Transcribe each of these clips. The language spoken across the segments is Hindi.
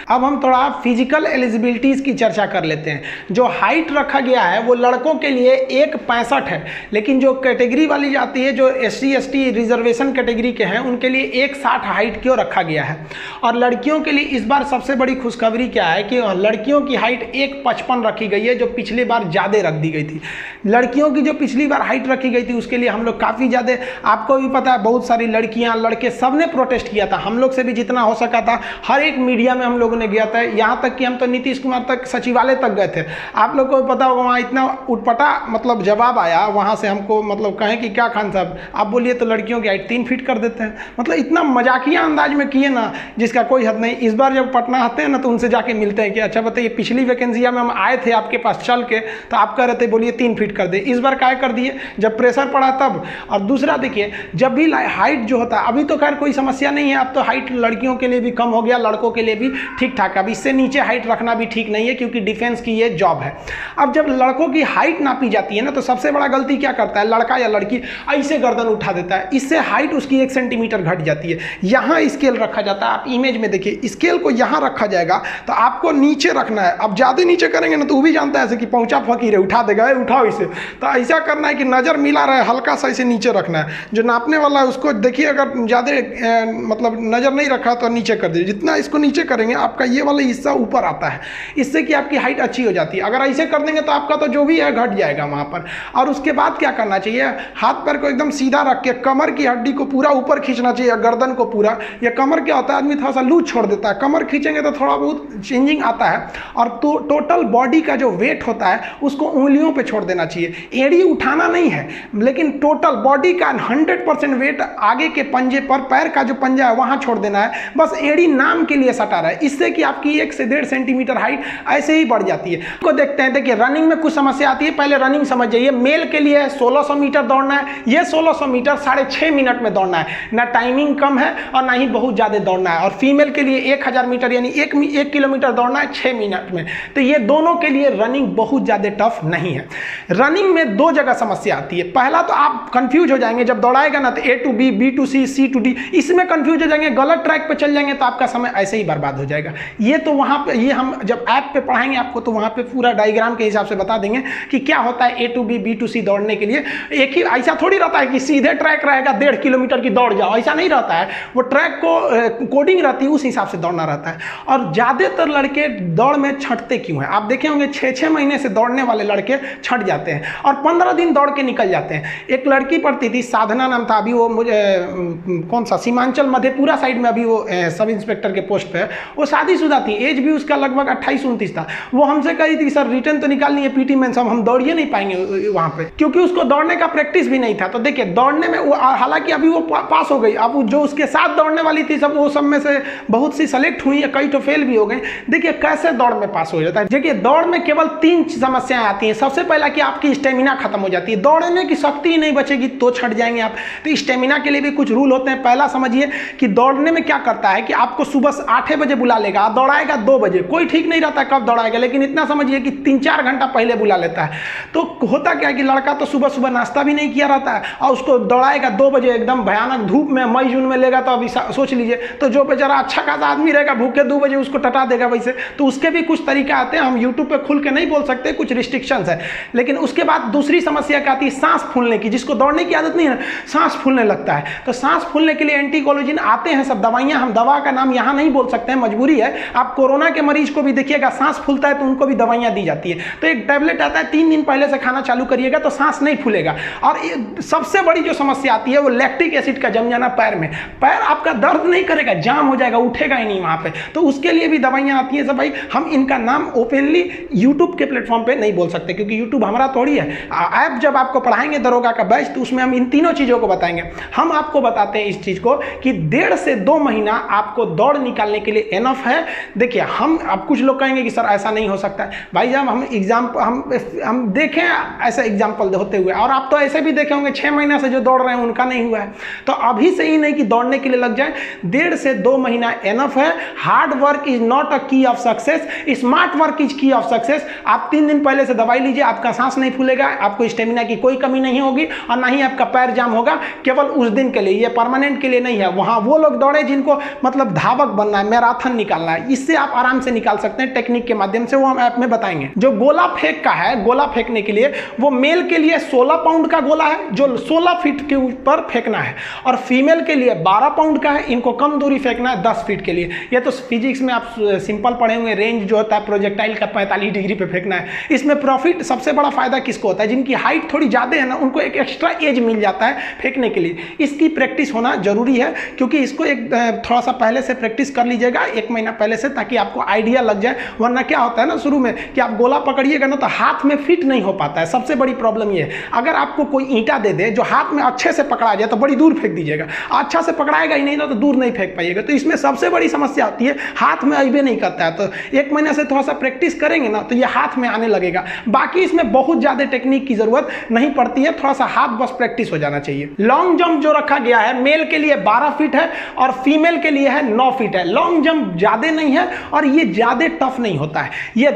अब हम थोड़ा फिजिकल एलिजिबिलिटीज़ की चर्चा कर लेते हैं। जो हाइट रखा गया है वो लड़कों के लिए 1.65 है, लेकिन जो कैटेगरी वाली जाती है, जो SC ST रिजर्वेशन कैटेगरी के हैं, उनके लिए 1.60 हाइट क्यों रखा गया है। और लड़कियों के लिए इस बार सबसे बड़ी खुशखबरी क्या है कि लड़कियों की हाइट 1.55 रखी गई है, जो पिछली बार ज़्यादा रख दी गई थी। लड़कियों की जो पिछली बार हाइट रखी गई थी उसके लिए हम लोग काफ़ी ज़्यादा, आपको भी पता है, बहुत सारी लड़कियाँ लड़के सब ने प्रोटेस्ट किया था। हम लोग से भी जितना हो सका था हर एक मीडिया में हम लोगों ने गया था, यहाँ तक कि हम तो नीतीश कुमार तक सचिवालय तक गए थे। आप लोग को पता होगा वहाँ इतना उटपटा मतलब जवाब आया वहाँ से हमको, मतलब कहें कि क्या खान साहब आप बोलिए तो लड़कियों की हाइट 3 फीट कर देते हैं। मतलब इतना मजाकिया अंदाज में किए ना जिसका कोई हद नहीं। इस बार जब पटना आते हैं ना तो उनसे जाके मिलते हैं कि अच्छा बताइए पिछली वैकेंसिया में हम आए थे आपके पास चल के तो आप कह रहे थे बोलिए 3 फीट कर दे, इस बार क्या कर दिए जब प्रेशर पड़ा तब। और दूसरा देखिए, जब भी हाइट जो होता है, अभी तो खैर कोई समस्या नहीं है, अब तो हाइट लड़कियों के लिए भी कम हो गया, लड़कों के लिए भी ठीक ठाक। अब इससे नीचे हाइट रखना भी ठीक नहीं है क्योंकि डिफेंस की ये जॉब है। अब जब लड़कों की हाइट नापी जाती है ना तो सबसे बड़ा गलती क्या करता है लड़का या लड़की, ऐसे गर्दन उठा देता है, इससे हाइट उसकी 1 सेंटीमीटर घट जाती है। यहाँ स्केल रखा जाता है, आप इमेज में देखिए, स्केल को यहाँ रखा जाएगा तो आपको नीचे रखना है। अब ज़्यादा नीचे करेंगे ना तो वो भी जानता है ऐसे कि पहुँचा फकीर है, उठा देगा, उठाओ इसे। तो ऐसा करना है कि नज़र मिला रहे, हल्का सा इसे नीचे रखना है। जो नापने वाला है उसको देखिए, अगर ज़्यादा मतलब नज़र नहीं रखा तो नीचे कर दीजिए। जितना इसको नीचे करेंगे आपका ये वाला हिस्सा ऊपर आता है, इससे कि आपकी हाइट अच्छी हो जाती है। अगर ऐसे कर देंगे तो आपका तो जो भी है घट जाएगा वहाँ पर। और उसके बाद क्या करना चाहिए, हाथ पैर को एकदम सीधा रख के कमर की हड्डी को पूरा ऊपर खींचना चाहिए, गर्दन को पूरा। या कमर क्या होता है, आदमी थोड़ा सा लूज छोड़ देता है, कमर खींचेंगे तो थोड़ा बहुत चेंजिंग आता है। और तो टोटल बॉडी का जो वेट होता है उसको उंगलियों पे छोड़ देना चाहिए। एड़ी उठाना नहीं है, लेकिन टोटल बॉडी का 100% वेट आगे के पंजे पर, पैर का जो पंजा है वहाँ छोड़ देना है। बस एड़ी नाम के लिए सटा रहा है, इससे कि आपकी 1 से 1.5 सेंटीमीटर हाइट ऐसे ही बढ़ जाती है। को देखते हैं, देखिए रनिंग में कुछ समस्या आती है। पहले रनिंग समझ जाइए, मेल के लिए 1600 मीटर दौड़ना है, ये 1600 मीटर 6.5 मिनट में दौड़ना है, ना टाइमिंग कम है और ना ही बहुत ज़्यादा दौड़ना है। और फीमेल के लिए 1000 मीटर यानी 1 किलोमीटर दौड़ना है 6 मिनट में। तो ये दोनों के लिए रनिंग बहुत ज़्यादा टफ नहीं है। रनिंग में 2 जगह समस्या आती है। पहला तो आप कंफ्यूज हो जाएंगे जब दौड़ाएगा ना, तो A to B, B to C, C to D, इसमें कंफ्यूज हो जाएंगे, गलत ट्रैक पे चल जाएंगे तो आपका समय ऐसे ही बर्बाद हो जाएगा। ये तो वहाँ पे, ये हम जब ऐप पे पढ़ाएंगे आपको तो वहाँ पे पूरा डायग्राम के हिसाब से बता देंगे कि क्या होता है A to B, B to C दौड़ने के लिए। एक ही ऐसा थोड़ी रहता है कि सीधे ट्रैक रहेगा 1.5 किलोमीटर की दौड़ जाओ, ऐसा नहीं रहता है। वो ट्रैक को कोडिंग रहती है, उस हिसाब से दौड़ना रहता है। और ज़्यादातर लड़के दौड़ में छंटते क्यों हैं, आप देखे होंगे 6-6 महीने से दौड़ने वाले लड़के छंट जाते हैं और 15 दिन दौड़ के निकल जाते हैं। एक लड़की पढ़ती थी, साधना नाम था, अभी वो मुझे कौन सा सीमांचल मधेपुरा साइड में अभी वो सब इंस्पेक्टर के पोस्ट पे है। वो शादीशुदा थी, एज भी उसका लगभग 28-29 था। वो हमसे कही थी सर रिटर्न तो निकालनी है PT मेंस, हम दौड़िए नहीं पाएंगे वहाँ पे, क्योंकि उसको दौड़ने का प्रैक्टिस भी नहीं था। तो देखिए दौड़ने में वो, हालांकि अभी वो पास हो गई, अब जो उसके साथ दौड़ने वाली थी सब, वो सब में से बहुत सी सेलेक्ट हुई है, कई तो फेल भी हो गए। देखिए कैसे दौड़ में पास हो जाता है। देखिए दौड़ में केवल 3 समस्याएं आती हैं। सबसे पहला कि आपकी स्टेमिना खत्म हो जाती है, दौड़ने की शक्ति ही नहीं बचेगी तो छट जाएंगे आप। तो स्टेमिना के लिए भी कुछ रूल होते हैं। पहला समझिए कि दौड़ने में क्या करता है कि आपको सुबह 8 बजे बुला लेगा, दौड़ाएगा 2 बजे, कोई ठीक नहीं रहता कब दौड़ाएगा, लेकिन इतना समझिए कि 3-4 घंटा पहले बुला लेता है। तो होता क्या है कि लड़का तो सुबह सुबह नाश्ता भी नहीं किया रहता है और उसको दौड़ाएगा 2 बजे एकदम भयानक धूप में, मई जून में लेगा तो अभी सोच लीजिए, तो जो बेचारा अच्छा खासा आदमी रहेगा भूखे 2 बजे उसको टटा देगा वैसे। तो उसके भी कुछ तरीका आते हैं, हम यूट्यूब पे खुल के नहीं बोल सकते, कुछ रिस्ट्रिक्शंस है। लेकिन उसके बाद दूसरी समस्या क्या आती है, सांस फूलने की। जिसको दौड़ने की आदत नहीं है, सांस फूलने लगता है। तो सांस फूलने के लिए एंटीकोलिन आते हैं सब दवाइयां, हम दवा का नाम यहाँ नहीं बोल सकते हैं, मजबूरी है। आप कोरोना के मरीज को भी देखिएगा, सांस फूलता है तो उनको भी दवाइयां दी जाती है। तो एक टैबलेट आता है, 3 दिन पहले से खाना चालू करिएगा तो सांस नहीं फूलेगा। और सबसे बड़ी जो समस्या आती है वो लैक्टिक एसिड का जम जाना पैर में। पैर आपका दर्द नहीं करेगा, जाम हो जाएगा, उठेगा ही नहीं वहाँ पे। तो उसके लिए भी दवाइयाँ आती हैं सब भाई। हम इनका नाम ओपनली यूट्यूब के प्लेटफॉर्म पे नहीं बोल सकते क्योंकि यूट्यूब हमारा थोड़ी है। ऐप जब आपको पढ़ाएंगे दरोगा का बैच तो उसमें हम इन तीनों चीज़ों को बताएंगे। हम आपको बताते हैं इस चीज़ को कि 1.5 से 2 महीना आपको दौड़ निकालने के लिए एनफ है। देखिए हम, अब कुछ लोग कहेंगे कि सर ऐसा नहीं हो सकता है भाई। जब हम हम देखें ऐसा एग्जाम्पल होते हुए, और आप तो ऐसे भी देखे होंगे 6 महीना से जो दौड़ रहे हैं उनका नहीं हुआ है। तो अभी से ही नहीं कि दौड़ने के लिए लग जाए, 1.5 से 2 महीना एनफ है। Hard work is not a की of success, smart work is की ऑफ सक्सेस। आप 3 दिन पहले से दवाई लीजिए, आपका सांस नहीं फूलेगा, आपको स्टेमिना की कोई कमी नहीं होगी और ना ही आपका पैर जाम होगा। केवल उस दिन के लिए, ये परमानेंट के लिए नहीं है। वहाँ वो लोग दौड़े जिनको मतलब धावक बनना है, मैराथन निकालना निकालना है, इससे आप आराम से निकाल सकते हैं टेक्निक के माध्यम से, वो हम ऐप में बताएंगे। जो गोला फेंक का है, गोला फेंकने के लिए वो मेल के लिए 16 पाउंड का गोला है जो 16 फीट के ऊपर फेंकना है, और फीमेल के लिए 12 पाउंड का है, इनको कम दूरी फेंकना है 10 फीट के लिए। ये तो फिजिक्स में आप सिंपल पढ़े होंगे, रेंज जो होता है प्रोजेक्टाइल का 45 डिग्री पे फेंकना है। इसमें प्रॉफिट सबसे बड़ा फायदा किसको होता है, जिनकी हाइट थोड़ी ज़्यादा है ना, उनको एक एक्स्ट्रा एज मिल जाता है फेंकने के लिए। इसकी प्रैक्टिस होना जरूरी है, क्योंकि इसको एक थोड़ा सा पहले से प्रैक्टिस कर लीजिएगा, 1 महीना पहले से, ताकि आपको आइडिया लग जाए। वरना क्या होता है ना शुरू में कि आप गोला पकड़िएगा ना तो हाथ में फिट नहीं हो पाता है, सबसे बड़ी प्रॉब्लम ये है। अगर आपको कोई ईंटा दे दे जो हाथ में अच्छे से पकड़ा जाए तो बड़ी दूर फेंक दीजिएगा, अच्छा से पकड़ाएगा ही नहीं ना तो दूर नहीं फेंक पाइएगा। तो इसमें सबसे बड़ी समस्या आती है हाथ में अइबे नहीं करता है। तो 1 महीने से थोड़ा सा प्रैक्टिस करेंगे ना तो ये हाथ में आने लगेगा। बाकी इसमें बहुत ज़्यादा टेक्निक की जरूरत नहीं पड़ती है, थोड़ा सा हाथ बस प्रैक्टिस हो जाना चाहिए। लॉन्ग जंप जो रखा गया है मेल के लिए 12 फीट है और फीमेल के लिए है 9 फीट है। लॉन्ग जंप ज़्यादा नहीं है और ये ज़्यादा टफ नहीं होता है, ये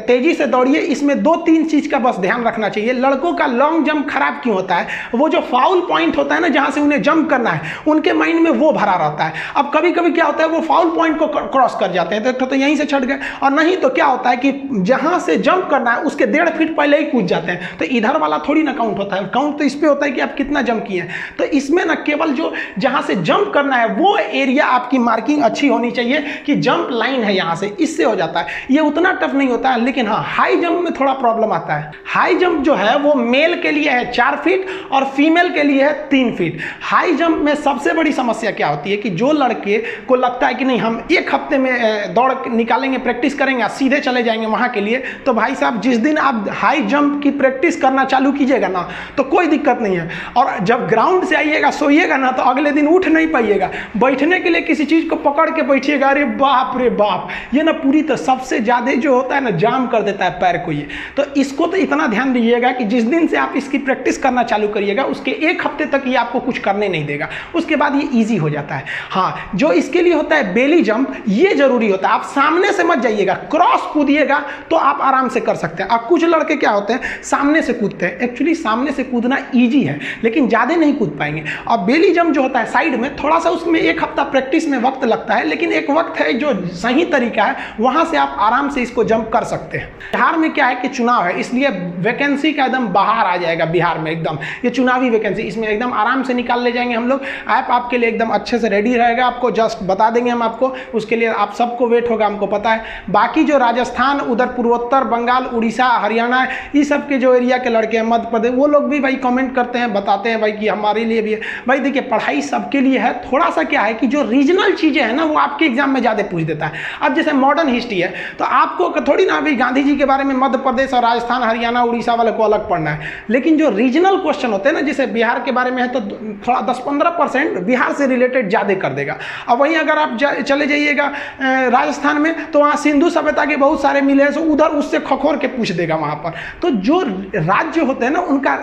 तेजी से दौड़िए। इसमें 2-3 चीज़ का बस ध्यान रखना चाहिए। लड़कों का लॉन्ग जंप खराब क्यों होता है, वो जो फाउल पॉइंट होता है ना जहाँ से उन्हें जंप करना है, उनके माइंड में वो भरा रहता है। अब कभी कभी क्या होता है वो फाउल पॉइंट को क्रॉस कर जाते हैं तो यहीं से छट गए, और नहीं तो क्या होता है कि जहाँ से जंप करना है उसके 1.5 फीट पहले ही कूद जाते हैं। तो इधर वाला थोड़ी ना काउंट होता है, काउंट तो इस पे होता है कि आप कितना जंप किए हैं। तो इसमें ना केवल जो जहाँ से जंप करना है वो एरिया आपकी मार्किंग अच्छी होनी चाहिए कि जंप लाइन है यहाँ से, इससे हो जाता है। ये उतना टफ नहीं होता है, लेकिन हाँ हाई जंप में थोड़ा प्रॉब्लम आता है। हाई जंप जो है वो मेल के लिए है 4 फीट और फीमेल के लिए है 3 फीट। हाई जंप में सबसे बड़ी समस्या क्या होती है कि जो लड़के को लगता है कि नहीं हम 1 हफ्ते में दौड़ निकालेंगे, प्रैक्टिस करेंगे, सीधे चले जाएंगे वहाँ के लिए, तो भाई साहब जिस दिन आप हाई जंप की प्रैक्टिस करना चालू कीजिएगा ना तो कोई दिक्कत नहीं है, और जब ग्राउंड से आइएगा सोइएगा ना तो अगले दिन उठ नहीं पाइएगा। बैठने के लिए किसी चीज़ को पकड़ के बैठिएगा, अरे बाप रे बाप, ये ना पूरी तो सबसे ज़्यादा जो होता है ना जाम कर देता है पैर को ये। तो इसको तो इतना ध्यान दीजिएगा कि जिस दिन से आप इसकी प्रैक्टिस करना चालू करिएगा उसके 1 हफ्ते तक ये आपको कुछ करने नहीं देगा, उसके बाद ये ईजी हो जाता है। हाँ, जो इसके लिए होता है बेली जंप, ये जरूरी होता है। आप सामने से मत जाइएगा, क्रॉस कूदिएगा तो आप आराम से कर सकते हैं। अब कुछ लड़के क्या होते हैं सामने से कूदते हैं, एक्चुअली सामने से कूदना ईजी है लेकिन ज़्यादा नहीं कूद पाएंगे। और बेली जंप जो होता है साइड में, थोड़ा सा उसमें 1 हफ्ता प्रैक्टिस में वक्त लगता है, लेकिन एक वक्त है जो सही तरीका है, वहाँ से आप आराम से इसको जंप कर सकते हैं। बिहार में क्या है कि चुनाव है, इसलिए वैकेंसी का एकदम बाहर आ जाएगा बिहार में, एकदम ये चुनावी वैकेंसी, इसमें एकदम आराम से निकाल ले जाएंगे हम लोग। ऐप आपके लिए एकदम अच्छे से रेडी रहेगा, आपको जस्ट बता देंगे हम आपको, उसके लिए आप सबको वेट होगा, हमको पता है। बाकी जो राजस्थान, उधर पूर्वोत्तर, बंगाल, उड़ीसा, हरियाणा, ये सब के जो एरिया के लड़के हैं, मध्य प्रदेश, वो लोग भी भाई कमेंट करते हैं, बताते हैं भाई कि हमारे लिए भी है। भाई देखिए पढ़ाई सबके लिए है, थोड़ा सा क्या है कि जो रीजनल चीज़ें हैं ना वो आपके एग्जाम में ज़्यादा पूछ देता है। अब जैसे मॉडर्न हिस्ट्री है तो आपको थोड़ी ना अभी गांधी जी के बारे में मध्य प्रदेश और राजस्थान, हरियाणा, उड़ीसा वाले को अलग पढ़ना है, लेकिन जो रीजनल क्वेश्चन होते हैं ना, जैसे बिहार के बारे में है तो थोड़ा 10-15% बिहार से रिलेटेड ज़्यादा कर देगा। अब वहीं अगर आप चले जाइएगा राजस्थान में तो वहाँ सिंधु सभ्यता के बहुत सारे मिले हैं, तो उधर उससे खखोर के पूछ देगा वहाँ पर। तो जो राज्य होते हैं ना उनका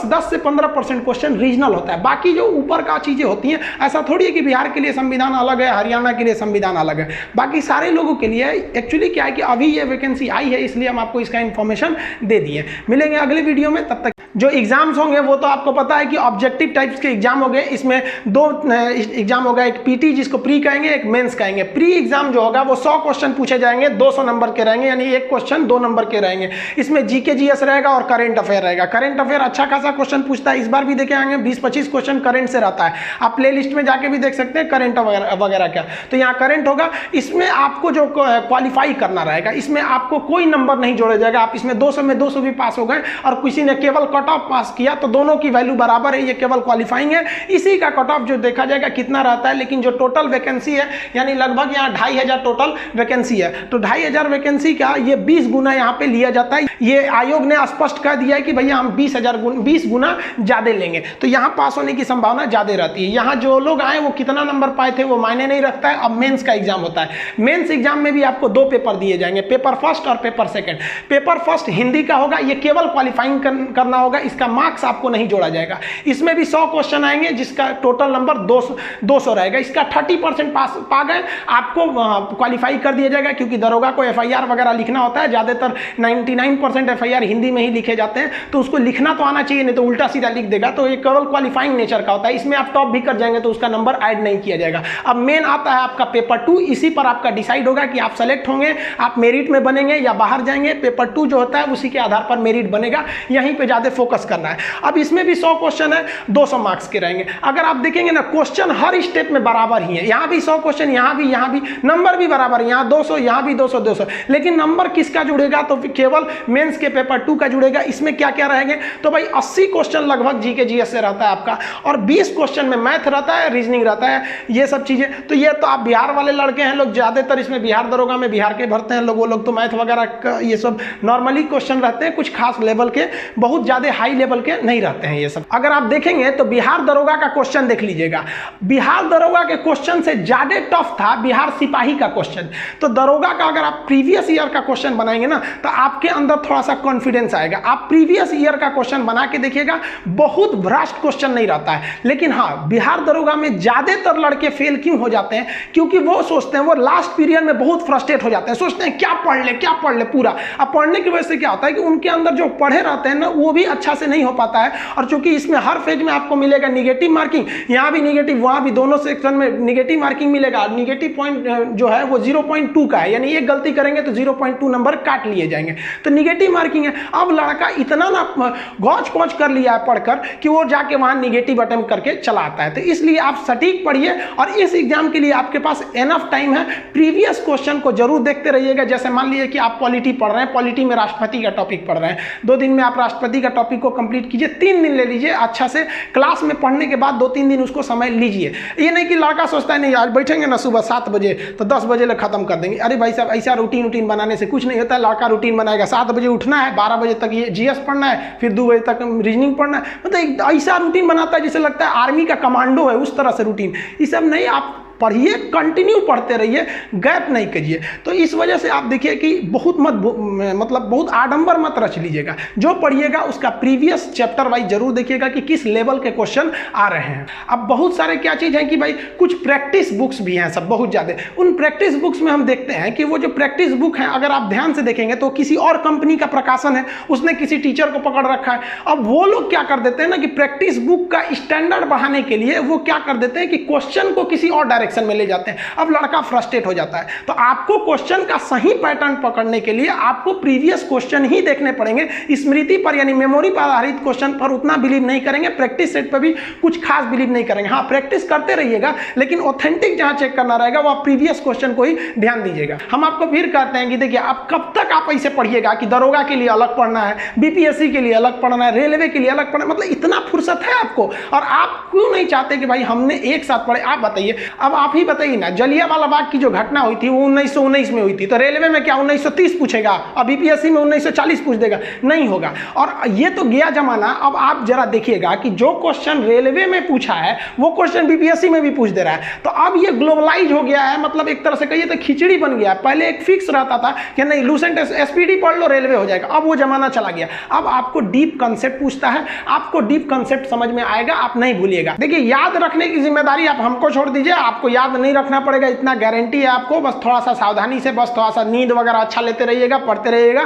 10 से 15% क्वेश्चन रीजनल होता है, बाकी जो ऊपर का चीज़ें होती हैं, ऐसा थोड़ी है कि बिहार के लिए संविधान अलग है, हरियाणा के लिए संविधान अलग है, बाकी सारे लोगों के लिए। एक्चुअली क्या है कि अभी ये वैकेंसी आई है इसलिए हम आपको इसका इन्फॉर्मेशन दे दिए। मिलेंगे अगले वीडियो में, तब तक जो एग्जाम्स होंगे वो तो आपको पता है कि ऑब्जेक्टिव टाइप्स के एग्जाम हो गए। इसमें 2 एग्जाम होगा, एक पीटी जिसको प्री कहेंगे, एक मेंस कहेंगे। प्री एग्जाम जो होगा वो 100 क्वेश्चन पूछे जाएंगे, 200 नंबर के रहेंगे, यानी एक क्वेश्चन 2 नंबर के रहेंगे। इसमें जीके जीएस रहेगा और करंट अफेयर रहेगा। करंट अफेयर अच्छा खासा क्वेश्चन पूछता है, इस बार भी देखे आएंगे 20-25 क्वेश्चन करंट से रहता है। आप प्ले लिस्ट में जाके भी देख सकते हैं करंट वगैरह क्या, तो यहाँ करंट होगा। इसमें आपको जो क्वालिफाई करना रहेगा, इसमें आपको कोई नंबर नहीं जोड़ा जाएगा। आप इसमें 200 में 200 भी पास हो गए और किसी ने केवल कट ऑफ पास किया तो दोनों की वैल्यू बराबर है, ये केवल क्वालिफाइंग है। इसी का कट ऑफ जो देखा जाएगा कितना रहता है, लेकिन जो टोटल वैकेंसी है यानी लगभग यहाँ 2500 टोटल वैकेंसी है, तो 2500 वैकेंसी का ये 20 गुना यहाँ पे लिया जाता है। ये आयोग ने स्पष्ट कर दिया है कि भैया हम 20 गुना ज्यादा लेंगे, तो यहाँ पास होने की संभावना ज्यादा रहती है। यहाँ जो लोग आए वो कितना नंबर पाए थे वो मायने नहीं रखता है। अब मेंस का एग्जाम होता है, मेंस एग्जाम में भी आपको 2 पेपर दिए जाएंगे, पेपर फर्स्ट और paper second. Paper first Hindi का होगा, ये केवल क्वालिफाइंग करना होगा। होगा, इसका मार्क्स आपको नहीं जोड़ा जाएगा। इसमें भी 100 क्वेश्चन आएंगे जिसका टोटल नंबर 200 रहेगा। इसका 30% पास पा गए आपको क्वालिफाई कर दिया जाएगा, क्योंकि दरोगा को FIR वगैरह लिखना होता है, ज़्यादातर 99% FIR हिंदी में ही लिखे जाते हैं, तो उसको लिखना तो आना चाहिए, नहीं तो उल्टा सीधा लिख देगा। तो ये केवल क्वालिफाइंग नेचर का होता है, इसमें आप टॉप भी कर जाएंगे तो उसका नंबर ऐड नहीं किया जाएगा। अब मेन आता है आपका पेपर 2, इसी पर आपका डिसाइड होगा कि आप सेलेक्ट होंगे, आप मेरिट में बनेंगे या बाहर जाएंगे। पेपर 2 जो होता है उसी के आधार पर मेरिट बनेगा, यहीं पे ज़्यादा फोकस करना है। अब इसमें भी 100 क्वेश्चन है, 200 मार्क्स के रहेंगे। अगर आप देखेंगे ना, क्वेश्चन हर स्टेप में बराबर ही है, यहाँ भी 100 क्वेश्चन, यहाँ भी नंबर भी बराबर है, यहाँ 200, यहाँ भी 200, लेकिन नंबर किसका जुड़ेगा? तो केवल मेंस के पेपर 2 का जुड़ेगा। इसमें क्या क्या रहेंगे? तो भाई 80 क्वेश्चन लगभग जीके जीएस से रहता है आपका, और 20 क्वेश्चन में मैथ रहता है, रीजनिंग रहता है, ये सब चीजें। तो ये तो आप बिहार वाले लड़के हैं लोग, ज्यादातर इसमें बिहार दरोगा में बिहार के भरते हैं लोग, वो लोग तो मैथ वगैरह ये सब नॉर्मली क्वेश्चन रहते हैं, कुछ खास लेवल के, बहुत ज्यादा हाई लेवल के नहीं रहते हैं ये सब। अगर आप देखेंगे तो बिहार दरोगा का क्वेश्चन देख लीजिएगा, बिहार दरोगा के क्वेश्चन से ज्यादा टफ था बिहार सिपाही का क्वेश्चन। तो दरोगा का अगर आप प्रीवियस ईयर का क्वेश्चन बनाएंगे ना, तो आपके अंदर थोड़ा सा कॉन्फिडेंस आएगा। आप प्रीवियस ईयर का क्वेश्चन बना के देखिएगा, बहुत भ्रष्ट क्वेश्चन नहीं रहता है। लेकिन हाँ, बिहार दरोगा में ज्यादातर लड़के फेल क्यों हो जाते हैं? क्योंकि वो सोचते हैं, वो लास्ट पीरियड में बहुत फ्रस्ट्रेट हो जाते हैं, सोचते हैं क्या पढ़ ले पूरा। अब पढ़ने की वजह से क्या होता है कि उनके अंदर जो पढ़े रहते हैं ना, वो भी अच्छा से नहीं हो पाता है। और चूंकि इसमें हर फेज में आपको मिलेगा निगेटिव मार्किंग, यहाँ भी निगेटिव, वहाँ भी, दोनों सेक्शन में निगेटिव मार्किंग मिलेगा। निगेटिव पॉइंट जो है वो 0.2 का है, यानी एक गलती करेंगे तो 0.2 नंबर काट लिए जाएंगे, तो निगेटिव मार्किंग है। अब लड़का इतना ना गौच पौच कर लिया है पढ़कर कि वो जाके वहाँ निगेटिव अटेम्प्ट करके चला आता है। तो इसलिए आप सटीक पढ़िए, और इस एग्जाम के लिए आपके पास एनफ टाइम है। प्रीवियस क्वेश्चन को जरूर देखते रहिएगा। जैसे मान लीजिए कि आप पॉलिटी पढ़ रहे हैं, पॉलिटी में राष्ट्रपति का टॉपिक पढ़ रहे हैं, 2 दिन में आप राष्ट्रपति का टॉपिक को कंप्लीट कीजिए, 3 दिन ले लीजिए अच्छा से, क्लास में पढ़ने के बाद 2-3 दिन उसको समय लीजिए। ये नहीं कि लड़का सोचता है नहीं आज बैठेंगे ना सुबह 7 बजे तो 10 बजे तक खत्म कर देंगे। अरे भाई साहब, ऐसा रूटीन बनाने से कुछ नहीं होता है। लड़का रूटीन बनाएगा, 7 बजे उठना है, 12 बजे तक ये जीएस पढ़ना है, फिर 2 बजे तक रीजनिंग पढ़ना है, मतलब ऐसा रूटीन बनाता है जिसे लगता है आर्मी का कमांडो है, उस तरह से रूटीन। ये सब नहीं, आप पढ़िए, कंटिन्यू पढ़ते रहिए, गैप नहीं करिए। तो इस वजह से आप देखिए कि बहुत आडंबर मत रच लीजिएगा। जो पढ़िएगा उसका प्रीवियस चैप्टर वाइज जरूर देखिएगा कि किस लेवल के क्वेश्चन आ रहे हैं। अब बहुत सारे क्या चीज़ है कि भाई कुछ प्रैक्टिस बुक्स भी हैं सब, बहुत ज़्यादा। उन प्रैक्टिस बुक्स में हम देखते हैं कि वो जो प्रैक्टिस बुक है, अगर आप ध्यान से देखेंगे तो किसी और कंपनी का प्रकाशन है, उसने किसी टीचर को पकड़ रखा है। अब वो लोग क्या कर देते हैं ना कि प्रैक्टिस बुक का स्टैंडर्ड बढ़ाने के लिए वो क्या कर देते हैं कि क्वेश्चन को किसी और डायरेक्शन में ले जाते हैं। अब लड़का फ्रस्ट्रेट हो जाता है। तो आपको क्वेश्चन का सही पैटर्न पकड़ने के लिए आपको प्रीवियस क्वेश्चन ही देखने पड़ेंगे। स्मृति पर यानी मेमोरी पर आधारित क्वेश्चन पर उतना बिलीव नहीं करेंगे, प्रैक्टिस सेट पर भी कुछ खास बिलीव नहीं करेंगे। हाँ, प्रैक्टिस करते रहिएगा, लेकिन ऑथेंटिक जहां चेक करना रहेगा वो आप प्रीवियस क्वेश्चन को ही ध्यान दीजिएगा। हम आपको फिर कहते हैं कि देखिए, आप कब तक आप ऐसे पढ़िएगा कि दरोगा के लिए अलग पढ़ना है, बीपीएससी के लिए अलग पढ़ना है, रेलवे के लिए अलग पढ़ना है, मतलब इतना फुर्सत है आपको। और आप क्यों नहीं चाहते कि भाई हमने एक साथ पढ़े? आप बताइए, अब आप ही बताइए ना, जलियांवाला बाग की जो घटना हुई थी वो 1919 में हुई थी, तो रेलवे में क्या 1930 पूछेगा? अब बीपीएससी में 1940 पूछ देगा? नहीं होगा। और ये तो गया जमाना। अब आप जरा देखिएगा कि जो क्वेश्चन रेलवे में पूछा है वो क्वेश्चन बीपीएससी में भी पूछ दे रहा है। तो अब ये ग्लोबलाइज हो गया है, मतलब एक तरह से कहिए तो खिचड़ी बन गया है। पहले एक फिक्स रहता था कि नहीं लूसेंट एसपीडी पढ़ लो रेलवे हो जाएगा, अब वो जमाना चला गया। अब आपको डीप कंसेप्ट पूछता है, आपको डीप कंसेप्ट समझ में आएगा, आप नहीं भूलिएगा। देखिए, याद रखने की जिम्मेदारी आप हमको छोड़ दीजिए, आपको याद नहीं रखना पड़ेगा, इतना गारंटी है आपको। बस थोड़ा सा सावधानी से, बस थोड़ा सा नींद वगैरह अच्छा लेते रहिएगा, पढ़ते रहिएगा।